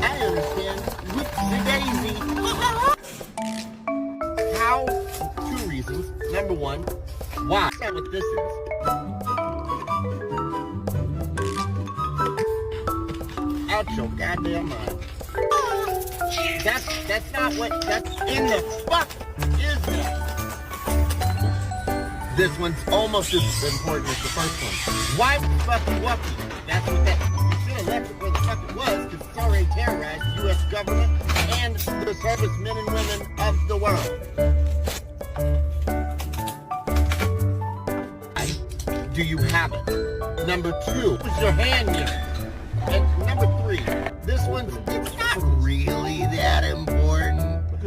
I understand. Whoopsie daisy. How? Two reasons. Number one, why? That's what this is. Out your goddamn mind. That's not what. That's in the fuck is that? This one's almost as important as the first one. Why the fuck Wuppy? That's what that. You should have left it where the fuck it was, because it's already terrorized the U.S. government and the servicemen and women of the world. Do you have it? Number two, is your hand mirror. And number three, this one's, it's not really that important.